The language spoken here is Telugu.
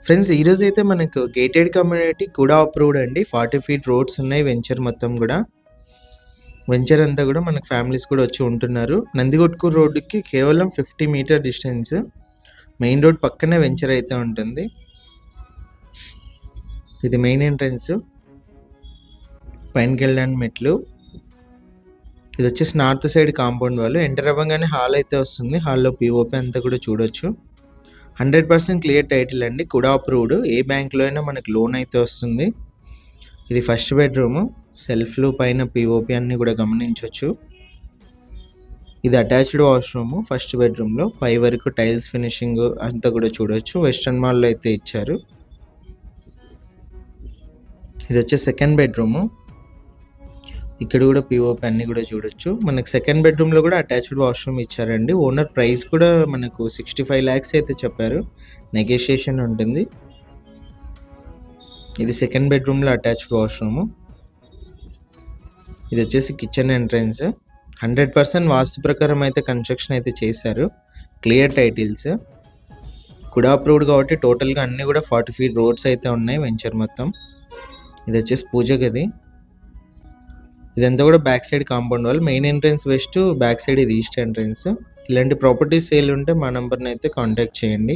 ఫ్రెండ్స్ ఈరోజైతే మనకు గేటెడ్ కమ్యూనిటీ కూడా అప్రూవ్డ్ అండి. 40 ఫీట్ రోడ్స్ ఉన్నాయి వెంచర్ మొత్తం గూడా. వెంచర్ అంతా గూడా మనకు ఫ్యామిలీస్ కూడా వచ్చి ఉంటున్నారు. నందికొట్కూరు రోడ్డుకి కేవలం 50 మీటర్ డిస్టెన్స్. మెయిన్ రోడ్ పక్కనే వెంచర్ అయితే ఉంటుంది. ఇది మెయిన్ ఎంట్రన్స్. పైనకెళ్ళడానికి మెట్లు. ఇది వచ్చేసి నార్త్ సైడ్ కాంపౌండ్ వాళ్ళు. ఎంటర్ అవ్వగానే హాల్ అయితే వస్తుంది. హాల్‌లో పీఓపీ అంతా కూడా చూడొచ్చు. 100% క్లియర్ టైటిల్ అండి. కూడా అప్రూవ్డ్. ఏ బ్యాంక్‌లో అయినా మనకు లోన్ అయితే వస్తుంది. ఇది ఫస్ట్ బెడ్రూమ్. సెల్ఫ్‌లు పైన పీఓపీ అన్నీ కూడా గమనించొచ్చు. ఇది అటాచ్డ్ వాష్‌రూమ్ ఫస్ట్ బెడ్రూమ్‌లో. పై వరకు టైల్స్ ఫినిషింగ్ అంతా కూడా చూడొచ్చు. వెస్టర్న్ మాల్‌లో అయితే ఇచ్చారు. ఇది వచ్చేసి సెకండ్ బెడ్రూమ్. ఇక్కడ కూడా పీఓపీ అన్నీ కూడా చూడొచ్చు. మనకు సెకండ్ బెడ్రూమ్‌లో కూడా అటాచ్డ్ వాష్‌రూమ్ ఇచ్చారండి. ఓనర్ ప్రైస్ కూడా మనకు 65 లాక్స్ అయితే చెప్పారు. నెగోషియేషన్ ఉంటుంది. ఇది సెకండ్ బెడ్రూమ్‌లో అటాచ్డ్ వాష్‌రూమ్. ఇది వచ్చేసి కిచెన్ ఎంట్రన్స్. 100% వాస్తు ప్రకారం అయితే కన్స్ట్రక్షన్ అయితే చేశారు. Clear titles. కూడా అప్రూవ్డ్ కాబట్టి టోటల్‌గా అన్నీ కూడా 40 ఫీట్ రోడ్స్ అయితే ఉన్నాయి వెంచర్ మొత్తం. ఇది వచ్చేసి పూజ గది. ఇదంతా కూడా back side compound wall. Main entrance west, back side ఇది ఈస్ట్ ఎంట్రన్స్. ఇలాంటి ప్రాపర్టీస్ సేల్ ఉంటే మా నంబర్‌ని అయితే కాంటాక్ట్ చేయండి.